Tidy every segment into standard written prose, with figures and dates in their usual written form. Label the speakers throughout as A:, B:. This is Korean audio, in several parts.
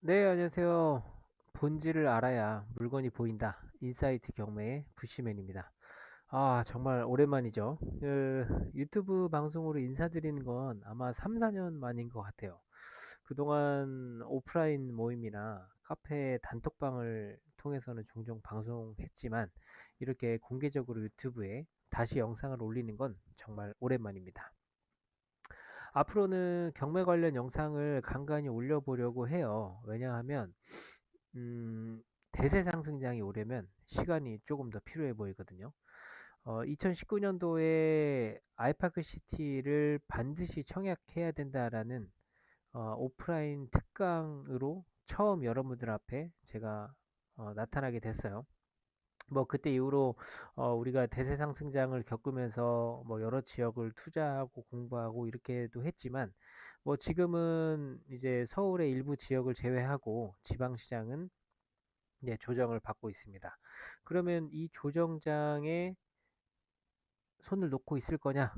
A: 네, 안녕하세요. 본질을 알아야 물건이 보인다. 인사이트 경매의 부시맨입니다. 정말 오랜만이죠. 유튜브 방송으로 인사드리는 건 아마 3, 4년 만인 것 같아요. 그동안 오프라인 모임이나 카페 단톡방을 통해서는 종종 방송했지만 이렇게 공개적으로 유튜브에 다시 영상을 올리는 건 정말 오랜만입니다. 앞으로는 경매 관련 영상을 간간히 올려보려고 해요. 왜냐하면 대세 상승장이 오려면 시간이 조금 더 필요해 보이거든요. 2019년도에 아이파크 시티를 반드시 청약해야 된다라는 오프라인 특강으로 처음 여러분들 앞에 제가 나타나게 됐어요. 뭐 그때 이후로 우리가 대세 상승장을 겪으면서 뭐 여러 지역을 투자하고 공부하고 이렇게도 했지만 뭐 지금은 이제 서울의 일부 지역을 제외하고 지방 시장은 조정을 받고 있습니다. 그러면 이 조정장에 손을 놓고 있을 거냐?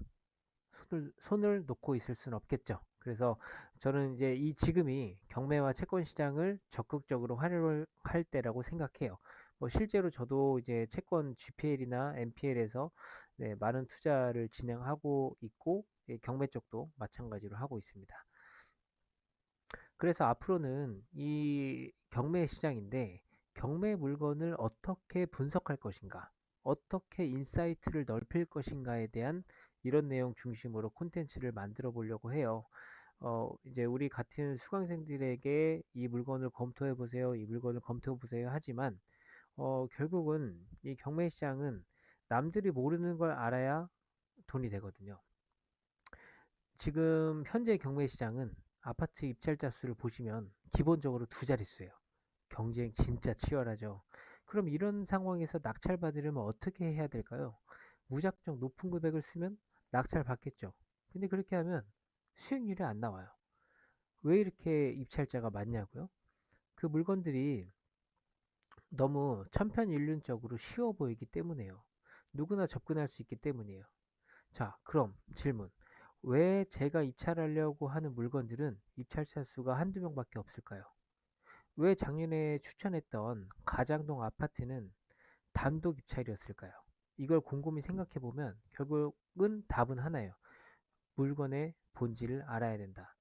A: 손을 놓고 있을 수는 없겠죠. 그래서 저는 이제 이 지금이 경매와 채권 시장을 적극적으로 활용할 때라고 생각해요. 뭐 실제로 저도 이제 채권 GPL이나 NPL에서 많은 투자를 진행하고 있고 경매 쪽도 마찬가지로 하고 있습니다. 그래서 앞으로는 이 경매 시장인데 경매 물건을 어떻게 분석할 것인가, 어떻게 인사이트를 넓힐 것인가에 대한 이런 내용 중심으로 콘텐츠를 만들어 보려고 해요. 이제 우리 같은 수강생들에게 이 물건을 검토해 보세요, 이 물건을 검토해 보세요 하지만 결국은 이 경매 시장은 남들이 모르는 걸 알아야 돈이 되거든요. 지금 현재 경매 시장은 아파트 입찰자 수를 보시면 기본적으로 두 자릿수예요. 경쟁 진짜 치열하죠. 그럼 이런 상황에서 낙찰받으려면 어떻게 해야 될까요? 무작정 높은 금액을 쓰면 낙찰 받겠죠. 근데 그렇게 하면 수익률이 안 나와요. 왜 이렇게 입찰자가 많냐고요? 그 물건들이 너무 천편일률적으로 쉬워 보이기 때문에요. 누구나 접근할 수 있기 때문이에요. 자, 그럼 질문. 왜 제가 입찰하려고 하는 물건들은 입찰자 수가 한두 명밖에 없을까요? 왜 작년에 추천했던 가장동 아파트는 단독 입찰이었을까요? 이걸 곰곰이 생각해 보면 결국은 답은 하나예요. 물건의 본질을 알아야 된다.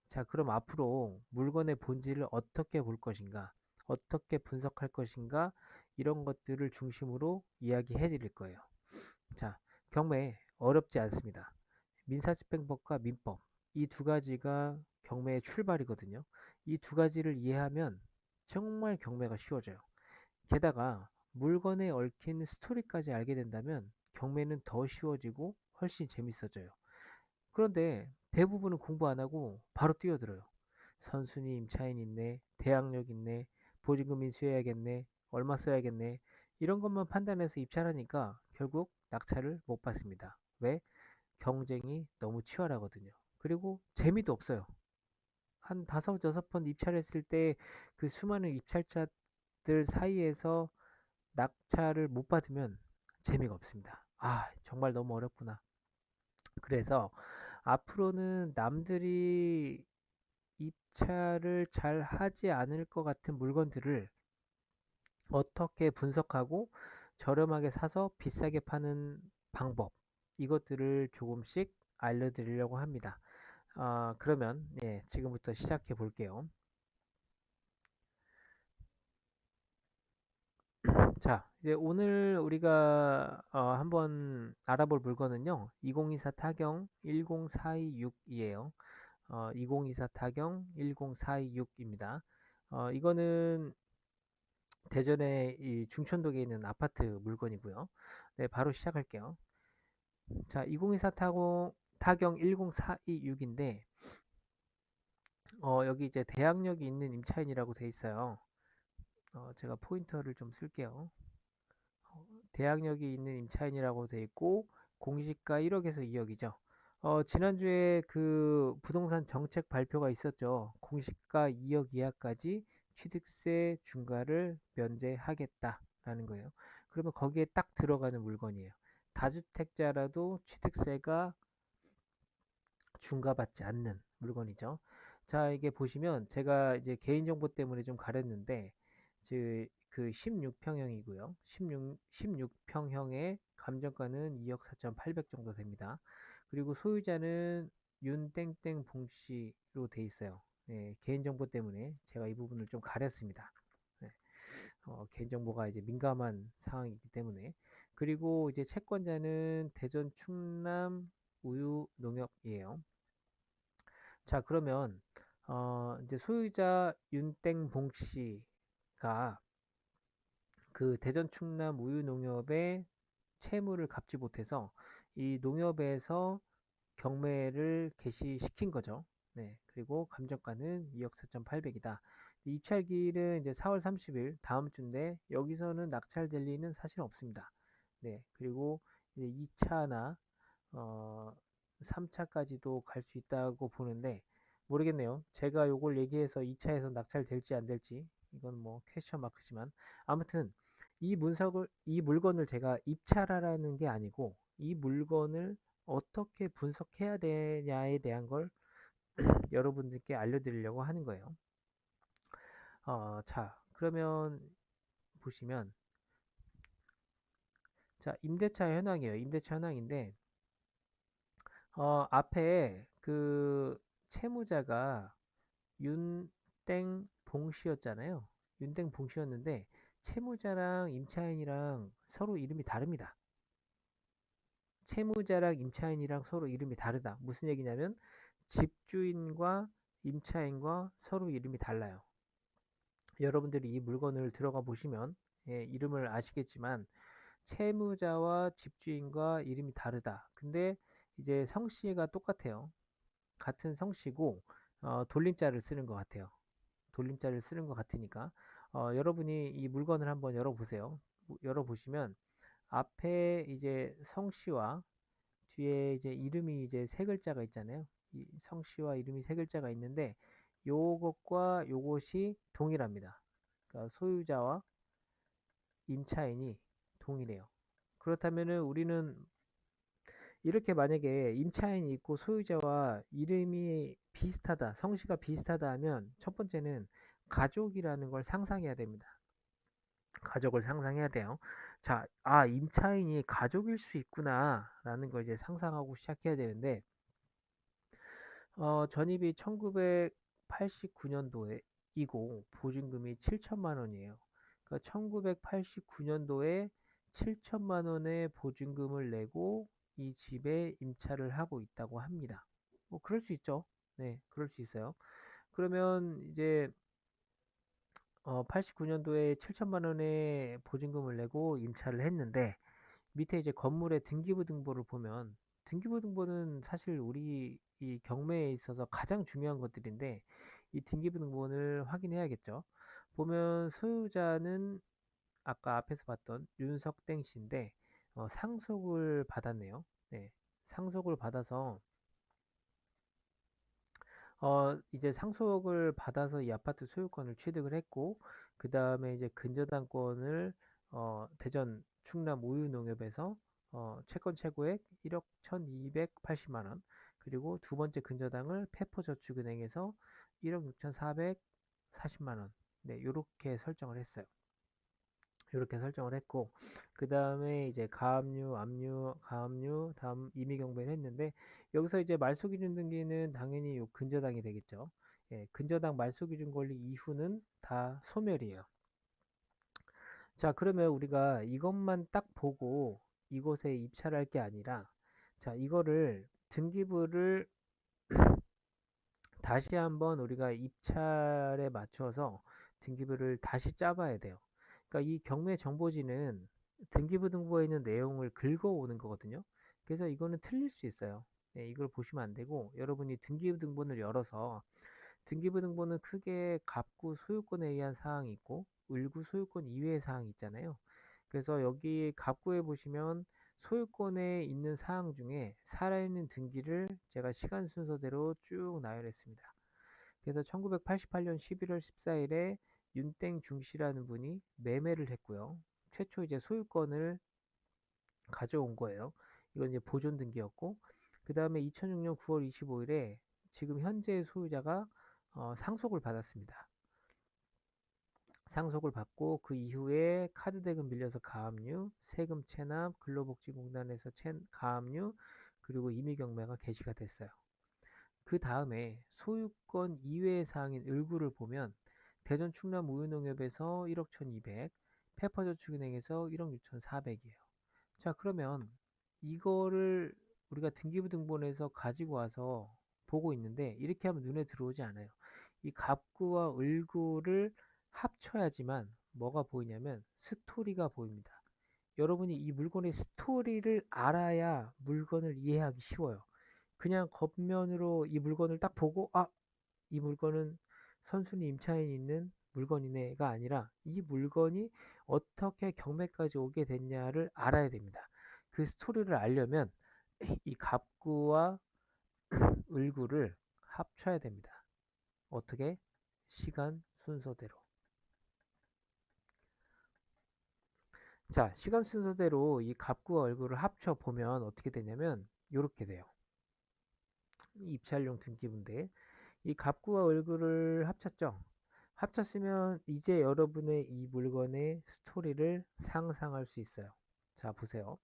A: 자, 그럼 앞으로 물건의 본질을 어떻게 볼 것인가, 어떻게 분석할 것인가, 이런 것들을 중심으로 이야기해 드릴 거예요. 자, 경매 어렵지 않습니다. 민사집행법과 민법, 이 두 가지가 경매의 출발이거든요. 이 두 가지를 이해하면 정말 경매가 쉬워져요. 게다가 물건에 얽힌 스토리까지 알게 된다면 경매는 더 쉬워지고 훨씬 재밌어져요. 그런데 대부분은 공부 안 하고 바로 뛰어들어요. 선순위 임차인 있네, 대항력 있네, 보증금 인수해야겠네, 얼마 써야겠네, 이런 것만 판단해서 입찰하니까 결국 낙찰을 못 받습니다. 왜? 경쟁이 너무 치열하거든요. 그리고 재미도 없어요. 한 다섯, 여섯 번 입찰했을 때 그 수많은 입찰자들 사이에서 낙찰을 못 받으면 재미가 없습니다. 정말 너무 어렵구나. 그래서 앞으로는 남들이 입찰을 잘 하지 않을 것 같은 물건들을 어떻게 분석하고 저렴하게 사서 비싸게 파는 방법, 이것들을 조금씩 알려드리려고 합니다. 그러면 지금부터 시작해 볼게요. 자, 이제 오늘 우리가 한번 알아볼 물건은요. 2024 타경 10426이에요. 2024 타경 10426입니다. 이거는 대전의 이 중천동에 있는 아파트 물건이고요. 네, 바로 시작할게요. 자, 2024 타경 10426인데 여기 이제 대항력이 있는 임차인이라고 돼 있어요. 제가 포인터를 좀 쓸게요. 대항력이 있는 임차인이라고 돼 있고 공시가 1억에서 2억이죠. 지난주에 그 부동산 정책 발표가 있었죠. 공시가 2억 이하까지 취득세 중과를 면제하겠다라는 거예요. 그러면 거기에 딱 들어가는 물건이에요. 다주택자라도 취득세가 중과받지 않는 물건이죠. 자, 이게 보시면 제가 이제 개인정보 때문에 좀 가렸는데, 그 16평형이고요. 16평형의 감정가는 2억 4,800 정도 됩니다. 그리고 소유자는 윤땡땡 봉씨로 돼 있어요. 네, 개인정보 때문에 제가 이 부분을 좀 가렸습니다. 네, 개인정보가 이제 민감한 상황이기 때문에. 그리고 이제 채권자는 대전 충남 우유농협이에요. 자, 그러면 이제 소유자 윤땡봉 씨가 그 대전 충남 우유농협의 채무를 갚지 못해서 이 농협에서 경매를 개시시킨 거죠. 네. 그리고 감정가는 2억 4,800이다. 입찰기일은 이제 4월 30일 다음 주인데 여기서는 낙찰될 리는 사실 없습니다. 네. 그리고 이제 2차나 어, 3차까지도 갈 수 있다고 보는데 모르겠네요. 제가 요걸 얘기해서 2차에서 낙찰될지 안 될지 이건 뭐 퀘스천 마크지만 아무튼 이 물건을 제가 입찰하라는 게 아니고 이 물건을 어떻게 분석해야 되냐에 대한 걸 여러분들께 알려드리려고 하는 거예요. 자, 그러면 보시면 자, 임대차 현황이에요. 임대차 현황인데 앞에 그 채무자가 윤땡 봉씨였잖아요. 윤땡 봉씨였는데 채무자랑 임차인이랑 서로 이름이 다릅니다. 채무자랑 임차인이랑 서로 이름이 다르다. 무슨 얘기냐면 집주인과 임차인과 서로 이름이 달라요. 여러분들이 이 물건을 들어가 보시면 예, 이름을 아시겠지만 채무자와 집주인과 이름이 다르다. 근데 이제 성씨가 똑같아요. 같은 성씨고 돌림자를 쓰는 것 같아요. 돌림자를 쓰는 것 같으니까 여러분이 이 물건을 한번 열어보세요. 열어보시면 앞에 이제 성씨와 뒤에 이제 이름이 이제 세 글자가 있잖아요. 이 성씨와 이름이 세 글자가 있는데 요것과 요것이 동일합니다. 그러니까 소유자와 임차인이 동일해요. 그렇다면은 우리는 이렇게 만약에 임차인이 있고 소유자와 이름이 비슷하다, 성씨가 비슷하다 하면 첫 번째는 가족이라는 걸 상상해야 됩니다. 가족을 상상해야 돼요. 자, 임차인이 가족일 수 있구나라는 걸 이제 상상하고 시작해야 되는데, 전입이 1989년도에 이고 보증금이 7천만 원이에요. 그러니까 1989년도에 7천만 원의 보증금을 내고 이 집에 임차를 하고 있다고 합니다. 뭐 그럴 수 있죠. 네, 그럴 수 있어요. 그러면 이제 89년도에 7천만 원의 보증금을 내고 임차를 했는데 밑에 이제 건물의 등기부등본을 보면 등기부등본은 사실 우리 이 경매에 있어서 가장 중요한 것들인데 이 등기부등본을 확인해야겠죠. 보면 소유자는 아까 앞에서 봤던 윤석땡 씨인데 상속을 받았네요. 네, 상속을 받아서 이제 상속을 받아서 이 아파트 소유권을 취득을 했고, 그 다음에 이제 근저당권을 대전 충남 우유농협에서 채권 최고액 1억 1280만 원, 그리고 두 번째 근저당을 페퍼저축은행에서 1억 6440만 원, 네, 요렇게 설정을 했어요. 요렇게 설정을 했고, 그 다음에 이제 가압류, 압류, 가압류, 다음 임의경매를 했는데, 여기서 이제 말소기준 등기는 당연히 요 근저당이 되겠죠. 예, 근저당 말소기준 권리 이후는 다 소멸이에요. 자, 그러면 우리가 이것만 딱 보고 이곳에 입찰할 게 아니라, 자, 이거를 등기부를 다시 한번 우리가 입찰에 맞춰서 등기부를 다시 짜봐야 돼요. 그러니까 이 경매 정보지는 등기부 등본에 있는 내용을 긁어오는 거거든요. 그래서 이거는 틀릴 수 있어요. 네, 이걸 보시면 안 되고 여러분이 등기부 등본을 열어서 등기부 등본은 크게 갑구 소유권에 의한 사항이 있고 을구 소유권 이외의 사항이 있잖아요. 그래서 여기 갑구에 보시면 소유권에 있는 사항 중에 살아있는 등기를 제가 시간 순서대로 쭉 나열했습니다. 그래서 1988년 11월 14일에 윤땡 중씨라는 분이 매매를 했고요. 최초 이제 소유권을 가져온 거예요. 이건 이제 보존 등기였고, 그 다음에 2006년 9월 25일에 지금 현재 소유자가 상속을 받았습니다. 상속을 받고 그 이후에 카드 대금 빌려서 가압류, 세금 체납, 근로복지공단에서 가압류, 그리고 임의경매가 개시가 됐어요. 그 다음에 소유권 이외의 사항인 을구를 보면 대전 충남 우유농협에서 1억 1200, 페퍼저축은행에서 1억 6400이에요. 자, 그러면 이거를 우리가 등기부등본에서 가지고 와서 보고 있는데 이렇게 하면 눈에 들어오지 않아요. 이 갑구와 을구를 합쳐야지만 뭐가 보이냐면 스토리가 보입니다. 여러분이 이 물건의 스토리를 알아야 물건을 이해하기 쉬워요. 그냥 겉면으로 이 물건을 딱 보고 이 물건은 선순위 임차인이 있는 물건이네가 아니라 이 물건이 어떻게 경매까지 오게 됐냐를 알아야 됩니다. 그 스토리를 알려면 이 갑구와 을구를 합쳐야 됩니다. 어떻게? 시간 순서대로. 자, 시간 순서대로 이 갑구와 을구를 합쳐 보면 어떻게 되냐면 이렇게 돼요. 입찰용 등기부인데 이 갑구와 을구를 합쳤죠. 합쳤으면 이제 여러분의 이 물건의 스토리를 상상할 수 있어요. 자, 보세요.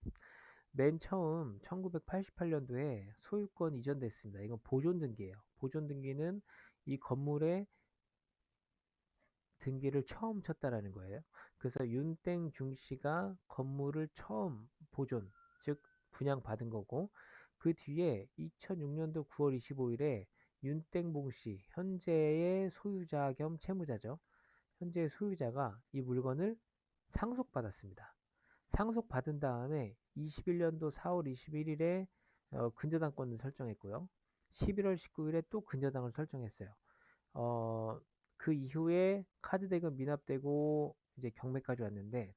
A: 맨 처음 1988년도에 소유권 이전됐습니다. 이건 보존 등기예요. 보존 등기는 이 건물의 등기를 처음 쳤다라는 거예요. 그래서 윤땡중 씨가 건물을 처음 보존, 즉 분양받은 거고 그 뒤에 2006년도 9월 25일에 윤땡봉 씨, 현재의 소유자 겸 채무자죠. 현재의 소유자가 이 물건을 상속받았습니다. 상속받은 다음에 21년도 4월 21일에 근저당권을 설정했고요. 11월 19일에 또 근저당을 설정했어요. 어, 그 이후에 카드 대금 미납되고 이제 경매까지 왔는데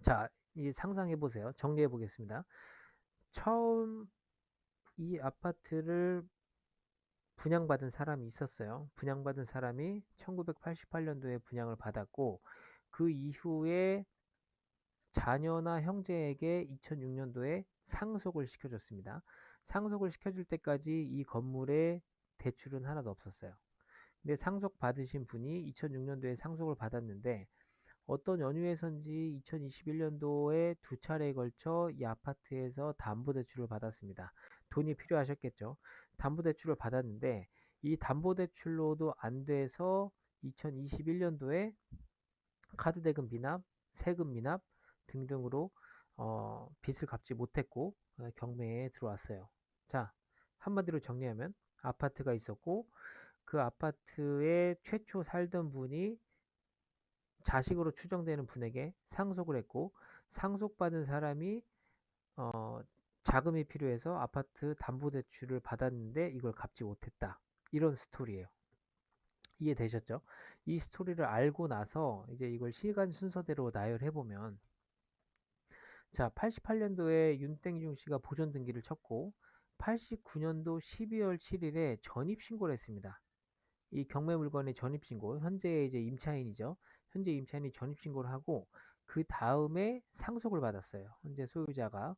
A: 자, 이 상상해 보세요. 정리해 보겠습니다. 처음 이 아파트를 분양받은 사람이 있었어요. 분양받은 사람이 1988년도에 분양을 받았고 그 이후에 자녀나 형제에게 2006년도에 상속을 시켜줬습니다. 상속을 시켜줄 때까지 이 건물에 대출은 하나도 없었어요. 근데 상속 받으신 분이 2006년도에 상속을 받았는데 어떤 연유에선지 2021년도에 두 차례에 걸쳐 이 아파트에서 담보대출을 받았습니다. 돈이 필요하셨겠죠. 담보대출을 받았는데 이 담보대출로도 안 돼서 2021년도에 카드 대금 미납, 세금 미납 등등으로 빚을 갚지 못했고 경매에 들어왔어요. 자, 한마디로 정리하면 아파트가 있었고 그 아파트에 최초 살던 분이 자식으로 추정되는 분에게 상속을 했고 상속받은 사람이 어, 자금이 필요해서 아파트 담보대출을 받았는데 이걸 갚지 못했다. 이런 스토리예요. 이해되셨죠? 이 스토리를 알고 나서 이제 이걸 시간 순서대로 나열해 보면 자, 88년도에 윤땡중 씨가 보존 등기를 쳤고 89년도 12월 7일에 전입 신고를 했습니다. 이 경매 물건의 전입 신고, 현재 이제 임차인이죠. 현재 임차인이 전입 신고를 하고 그 다음에 상속을 받았어요. 현재 소유자가.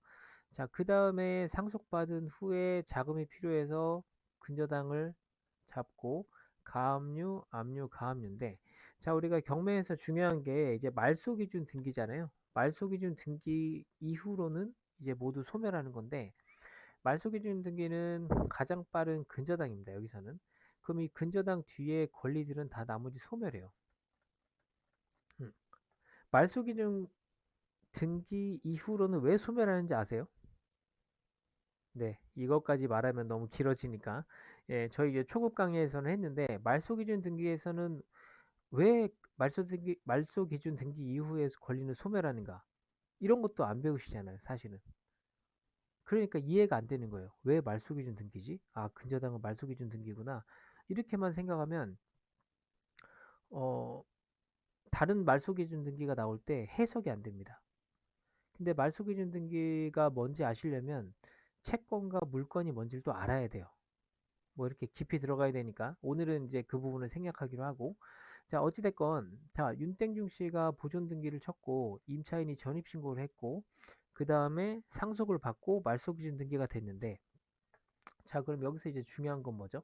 A: 자, 그 다음에 상속받은 후에 자금이 필요해서 근저당을 잡고 가압류, 압류, 가압류인데 자, 우리가 경매에서 중요한 게 이제 말소 기준 등기잖아요. 말소 기준 등기 이후로는 이제 모두 소멸하는 건데 말소 기준 등기는 가장 빠른 근저당입니다. 여기서는. 그럼 이 근저당 뒤에 권리들은 다 나머지 소멸해요. 말소 기준 등기 이후로는 왜 소멸하는지 아세요? 네, 이것까지 말하면 너무 길어지니까 저희 이제 초급 강의에서는 했는데 말소 기준 등기에서는 왜 말소 기준 등기 이후에 권리는 소멸하는가? 이런 것도 안 배우시잖아요, 사실은. 그러니까 이해가 안 되는 거예요. 왜 말소 기준 등기지? 아, 근저당은 말소 기준 등기구나. 이렇게만 생각하면 어, 다른 말소 기준 등기가 나올 때 해석이 안 됩니다. 근데 말소 기준 등기가 뭔지 아시려면 채권과 물건이 뭔지를 또 알아야 돼요. 뭐 이렇게 깊이 들어가야 되니까 오늘은 이제 그 부분을 생략하기로 하고 자 어찌됐건 자 윤땡중 씨가 보존 등기를 쳤고 임차인이 전입 신고를 했고 그 다음에 상속을 받고 말소 기준 등기가 됐는데 자 그럼 여기서 이제 중요한 건 뭐죠?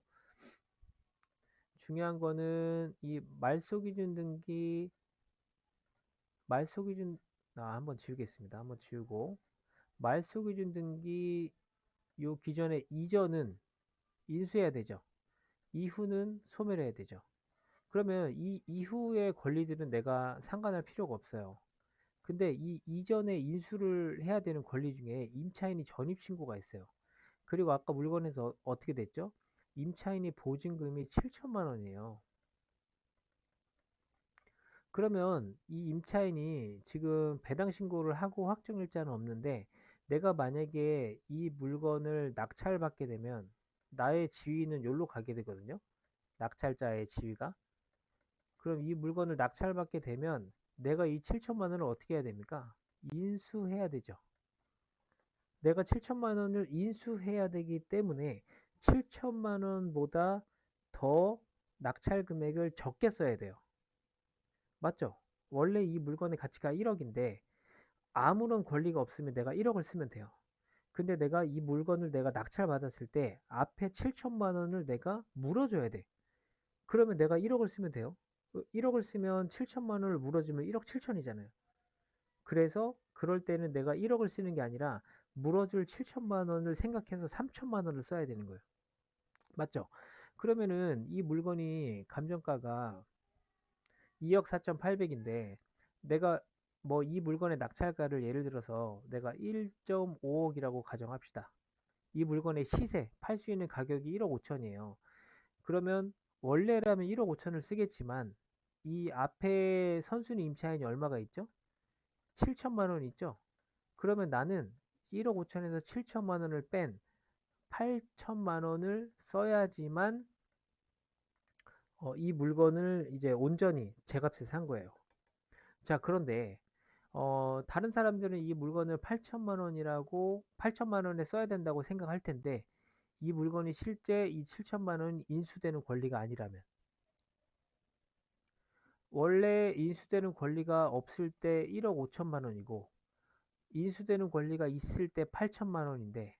A: 중요한 거는 이 말소기준 등기, 말소기준, 한번 지우겠습니다. 한번 지우고, 말소기준 등기 요 기존의 이전은 인수해야 되죠. 이후는 소멸해야 되죠. 그러면 이 이후의 권리들은 내가 상관할 필요가 없어요. 근데 이 이전에 인수를 해야 되는 권리 중에 임차인이 전입신고가 있어요. 그리고 아까 물건에서 어떻게 됐죠? 임차인이 보증금이 7천만 원이에요. 그러면 이 임차인이 지금 배당 신고를 하고 확정일자는 없는데 내가 만약에 이 물건을 낙찰받게 되면 나의 지위는 여기로 가게 되거든요. 낙찰자의 지위가. 그럼 이 물건을 낙찰받게 되면 내가 이 7천만 원을 어떻게 해야 됩니까? 인수해야 되죠. 내가 7천만 원을 인수해야 되기 때문에 7천만 원보다 더 낙찰 금액을 적게 써야 돼요. 맞죠? 원래 이 물건의 가치가 1억인데 아무런 권리가 없으면 내가 1억을 쓰면 돼요. 근데 내가 이 물건을 내가 낙찰 받았을 때 앞에 7천만 원을 내가 물어줘야 돼. 그러면 내가 1억을 쓰면 돼요. 1억을 쓰면 7천만 원을 물어주면 1억 7천이잖아요. 그래서 그럴 때는 내가 1억을 쓰는 게 아니라 물어줄 7천만 원을 생각해서 3천만 원을 써야 되는 거예요. 맞죠? 그러면은 이 물건이 감정가가 2억 4,800인데 내가 뭐 이 물건의 낙찰가를 예를 들어서 내가 1.5억이라고 가정합시다. 이 물건의 시세, 팔 수 있는 가격이 1억 5천이에요. 그러면 원래라면 1억 5천을 쓰겠지만 이 앞에 선순위 임차인이 얼마가 있죠? 7천만 원 있죠? 그러면 나는 1억 5천에서 7천만 원을 뺀 8천만 원을 써야지만 이 물건을 이제 온전히 제값에 산 거예요. 자, 그런데 다른 사람들은 이 물건을 8천만 원이라고 8천만 원에 써야 된다고 생각할 텐데 이 물건이 실제 이 7천만 원 인수되는 권리가 아니라면 원래 인수되는 권리가 없을 때 1억 5천만 원이고 인수되는 권리가 있을 때 8천만 원인데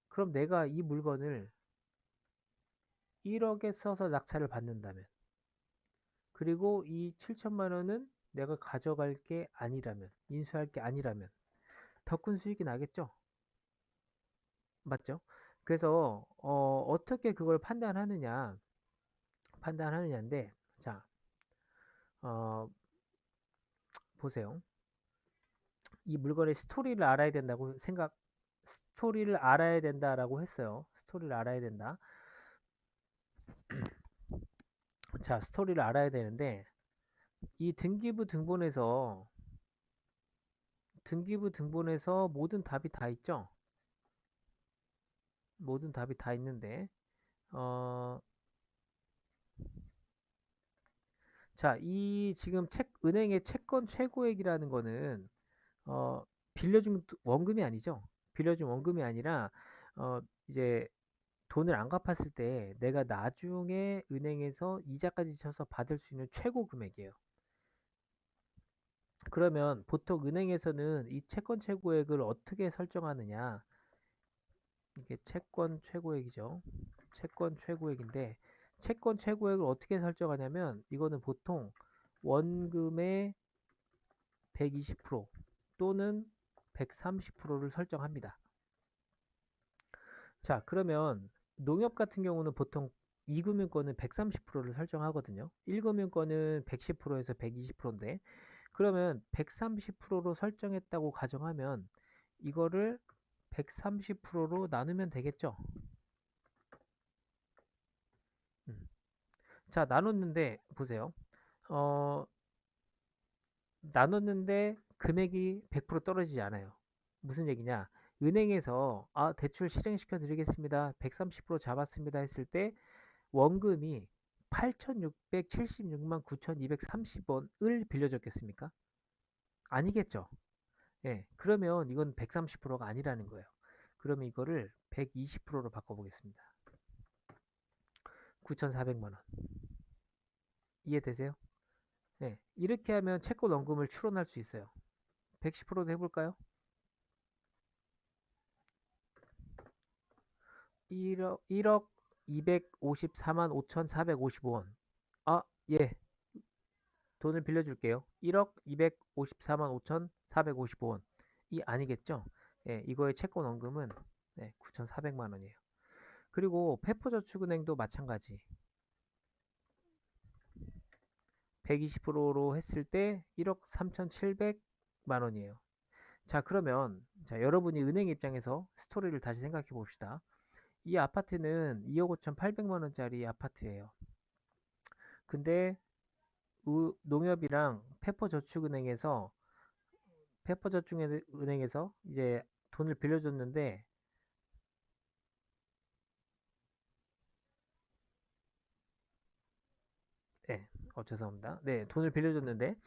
A: 그럼 내가 이 물건을 1억에 써서 낙찰을 받는다면 그리고 이 7천만 원은 내가 가져갈 게 아니라면 인수할 게 아니라면 더 큰 수익이 나겠죠? 맞죠? 그래서 어떻게 그걸 판단하느냐인데 자 어, 보세요. 이 물건의 스토리를 알아야 된다라고 했어요. 스토리를 알아야 된다. 자, 스토리를 알아야 되는데 이 등기부 등본에서 모든 답이 다 있죠. 모든 답이 다 있는데 어, 자, 이 지금 은행의 채권 최고액이라는 거는 어, 빌려준 원금이 아니죠. 빌려준 원금이 아니라 이제 돈을 안 갚았을 때 내가 나중에 은행에서 이자까지 쳐서 받을 수 있는 최고 금액이에요. 그러면 보통 은행에서는 이 채권 최고액을 어떻게 설정하느냐? 이게 채권 최고액이죠. 채권 최고액인데 채권 최고액을 어떻게 설정하냐면 이거는 보통 원금의 120% 또는 130%를 설정합니다. 자, 그러면 농협 같은 경우는 보통 2금융권은 130%를 설정하거든요. 1금융권은 110%에서 120%인데 그러면 130%로 설정했다고 가정하면 이거를 130%로 나누면 되겠죠. 자, 나눴는데 보세요. 어, 나눴는데 금액이 100% 떨어지지 않아요. 무슨 얘기냐? 은행에서 대출 실행시켜 드리겠습니다. 130% 잡았습니다 했을 때 원금이 8,676만 9,230원을 빌려줬겠습니까? 아니겠죠. 예. 그러면 이건 130%가 아니라는 거예요. 그러면 이거를 120%로 바꿔보겠습니다. 9,400만 원. 이해되세요? 예. 이렇게 하면 채권 원금을 추론할 수 있어요. 110%도 해볼까요? 1억 254만 5,455원. 아, 예. 돈을 빌려줄게요. 1억 254만 5,455원. 이 아니겠죠? 예, 이거의 채권 원금은 네, 9,400만 원이에요. 그리고 페퍼저축은행도 마찬가지. 120%로 했을 때 1억 3,700만 원이에요. 자, 그러면 자, 여러분이 은행 입장에서 스토리를 다시 생각해 봅시다. 이 아파트는 2억 5,800만 원짜리 아파트예요. 근데 농협이랑 페퍼저축은행에서 이제 돈을 빌려줬는데 네, 죄송합니다. 네, 돈을 빌려줬는데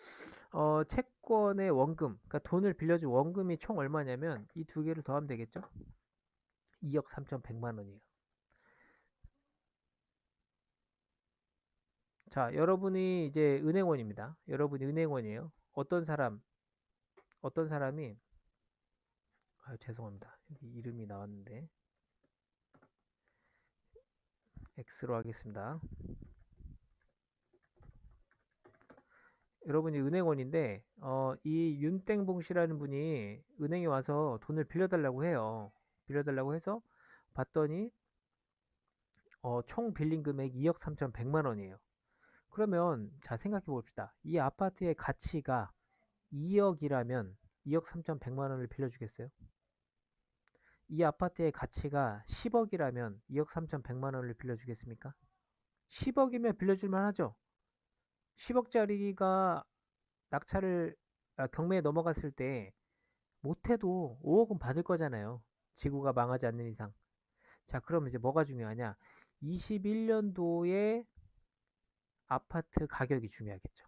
A: 채권의 원금, 그러니까 돈을 빌려준 원금이 총 얼마냐면 이 두 개를 더하면 되겠죠? 2억 3,100만 원이에요. 자, 여러분이 이제 은행원입니다. 여러분이 은행원이에요. 어떤 사람이 죄송합니다. 여기 이름이 나왔는데 X로 하겠습니다. 여러분이 은행원인데 이 윤땡봉 씨라는 분이 은행에 와서 돈을 빌려달라고 해요. 빌려달라고 해서 봤더니 총 빌린 금액 2억 3,100만 원이에요. 그러면 자 생각해 봅시다. 이 아파트의 가치가 2억이라면 2억 3,100만 원을 빌려주겠어요? 이 아파트의 가치가 10억이라면 2억 3,100만 원을 빌려주겠습니까? 10억이면 빌려줄만 하죠. 10억짜리가 경매에 넘어갔을 때 못해도 5억은 받을 거잖아요. 지구가 망하지 않는 이상. 자, 그럼 이제 뭐가 중요하냐? 21년도에 아파트 가격이 중요하겠죠.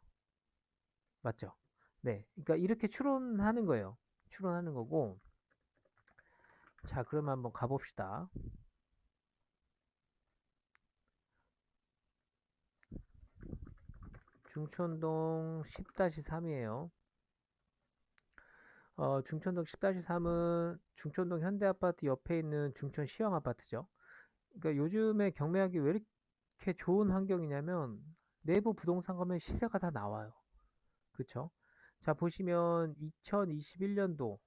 A: 맞죠? 네. 그러니까 이렇게 추론하는 거예요. 추론하는 거고. 자, 그러면 한번 가봅시다. 중촌동 10-3이에요. 중촌동 10-3은 중촌동 현대아파트 옆에 있는 중촌 시형 아파트죠. 그러니까 요즘에 경매하기 왜 이렇게 좋은 환경이냐면 내부 부동산 가면 시세가 다 나와요. 그쵸? 자, 보시면 2021년도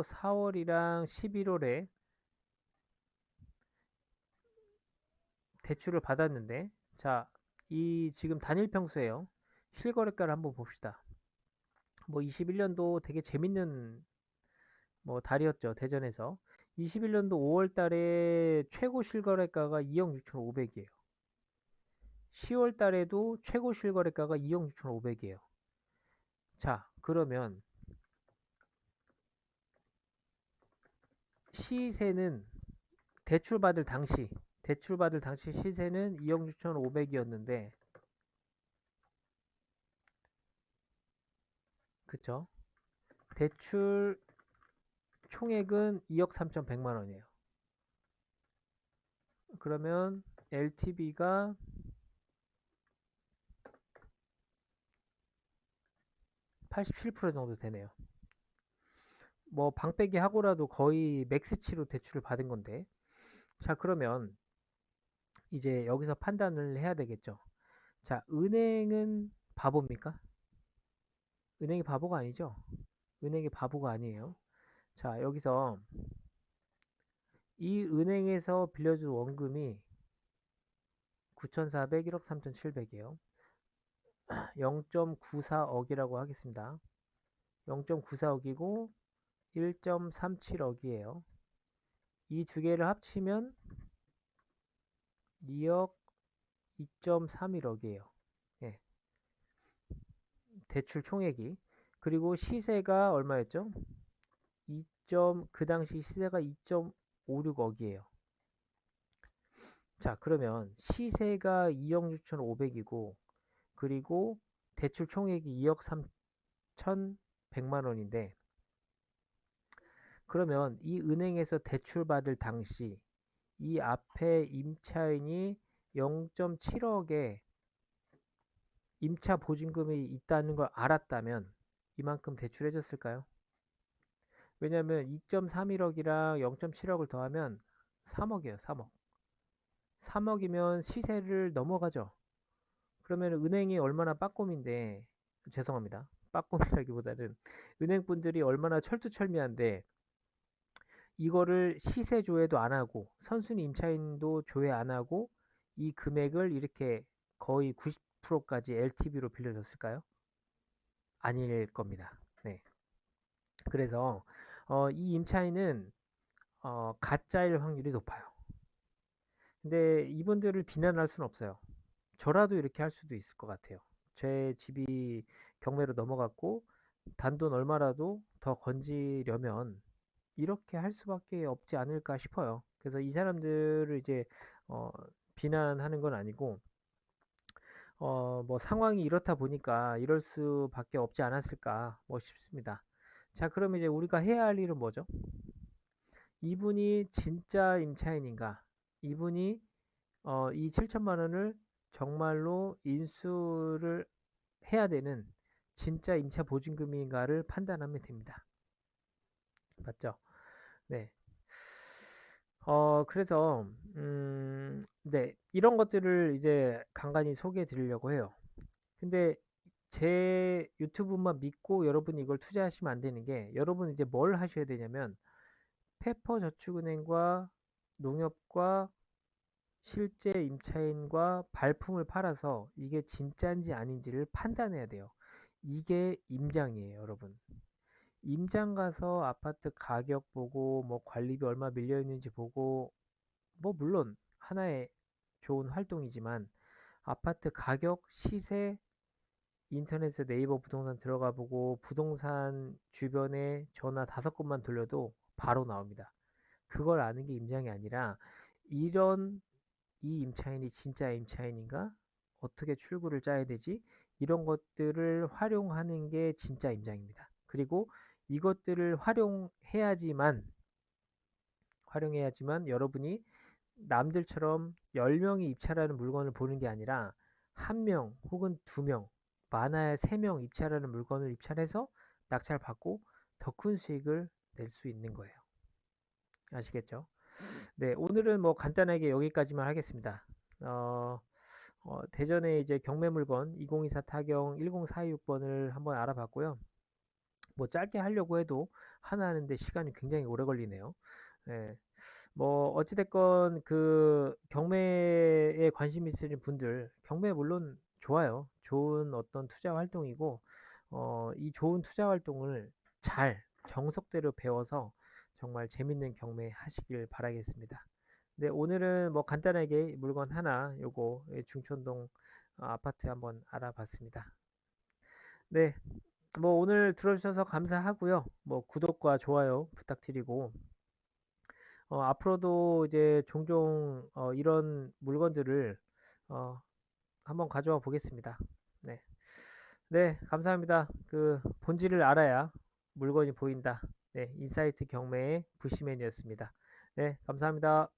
A: 4월이랑 11월에 대출을 받았는데, 자, 이 지금 단일 평수예요. 실거래가를 한번 봅시다. 뭐 21년도 되게 재밌는 뭐 달이었죠. 대전에서. 21년도 5월 달에 최고 실거래가가 2억 6,500이에요. 10월 달에도 최고 실거래가가 2억 6,500이에요. 자, 그러면 시세는 대출받을 당시 시세는 2억 6,500이었는데 그쵸? 대출 총액은 2억 3,100만 원이에요. 그러면 LTV가 87% 정도 되네요. 뭐 방빼기 하고라도 거의 맥스치로 대출을 받은 건데. 자, 그러면 이제 여기서 판단을 해야 되겠죠. 자, 은행은 바보입니까? 은행이 바보가 아니죠? 은행이 바보가 아니에요. 자, 여기서 이 은행에서 빌려준 원금이 9,400, 1억 3,700이에요. 0.94억이라고 하겠습니다. 0.94억이고 1.37억이에요. 이 두 개를 합치면 2억 2.31억이에요. 예, 대출 총액이. 그리고 시세가 얼마였죠? 그 당시 시세가 2.56억이에요. 자, 그러면 시세가 2억 6,500이고 그리고 대출 총액이 2억 3,100만 원인데 그러면 이 은행에서 대출 받을 당시 이 앞에 임차인이 0.7억에 임차 보증금이 있다는 걸 알았다면 이만큼 대출해 줬을까요? 왜냐면 2.31억이랑 0.7억을 더하면 3억이에요, 3억. 3억이면 시세를 넘어가죠. 그러면 은행이 얼마나 빠꼼인데, 죄송합니다. 빠꼼이라기보다는 은행분들이 얼마나 철두철미한데 이거를 시세 조회도 안 하고 선순위 임차인도 조회 안 하고 이 금액을 이렇게 거의 90%까지 LTV로 빌려줬을까요? 아닐 겁니다. 네. 그래서 이 임차인은 가짜일 확률이 높아요. 근데 이분들을 비난할 수는 없어요. 저라도 이렇게 할 수도 있을 것 같아요. 제 집이 경매로 넘어갔고 단돈 얼마라도 더 건지려면 이렇게 할 수밖에 없지 않을까 싶어요. 그래서 이 사람들을 이제 어, 비난하는 건 아니고 뭐 상황이 이렇다 보니까 이럴 수밖에 없지 않았을까 뭐 싶습니다. 자, 그럼 이제 우리가 해야 할 일은 뭐죠? 이분이 진짜 임차인인가? 이분이 이 7천만 원을 정말로 인수를 해야 되는 진짜 임차 보증금인가를 판단하면 됩니다. 맞죠? 네. 그래서 네. 이런 것들을 이제 간간히 소개해 드리려고 해요. 근데 제 유튜브만 믿고 여러분이 이걸 투자하시면 안 되는 게 여러분 이제 뭘 하셔야 되냐면 페퍼저축은행과 농협과 실제 임차인과 발품을 팔아서 이게 진짜인지 아닌지를 판단해야 돼요. 이게 임장이에요, 여러분. 임장 가서 아파트 가격 보고 뭐 관리비 얼마 밀려 있는지 보고 뭐 물론 하나의 좋은 활동이지만 아파트 가격, 시세, 인터넷에 네이버 부동산 들어가 보고 부동산 주변에 전화 5건만 돌려도 바로 나옵니다. 그걸 아는 게 임장이 아니라 이런 이 임차인이 진짜 임차인인가? 어떻게 출구를 짜야 되지? 이런 것들을 활용하는 게 진짜 임장입니다. 그리고 이것들을 활용해야지만 여러분이 남들처럼 10명이 입찰하는 물건을 보는 게 아니라 1명 혹은 2명, 많아야 3명 입찰하는 물건을 입찰해서 낙찰받고 더 큰 수익을 낼 수 있는 거예요. 아시겠죠? 네, 오늘은 뭐 간단하게 여기까지만 하겠습니다. 대전에 이제 경매 물건 2024 타경 10426번을 한번 알아봤고요. 뭐 짧게 하려고 해도 하나 하는데 시간이 굉장히 오래 걸리네요. 예. 뭐 어찌됐건 그 경매에 관심 있으신 분들 경매 물론 좋아요. 좋은 어떤 투자 활동이고 이 좋은 투자 활동을 잘 정석대로 배워서 정말 재밌는 경매 하시길 바라겠습니다. 네, 오늘은 뭐 간단하게 물건 하나 요거 중촌동 아파트 한번 알아봤습니다. 네, 뭐 오늘 들어주셔서 감사하고요. 뭐 구독과 좋아요 부탁드리고 앞으로도 이제 종종 이런 물건들을 어, 한번 가져와 보겠습니다. 네. 네, 감사합니다. 그 본질을 알아야 물건이 보인다. 네, 인사이트 경매의 부시맨이었습니다. 네, 감사합니다.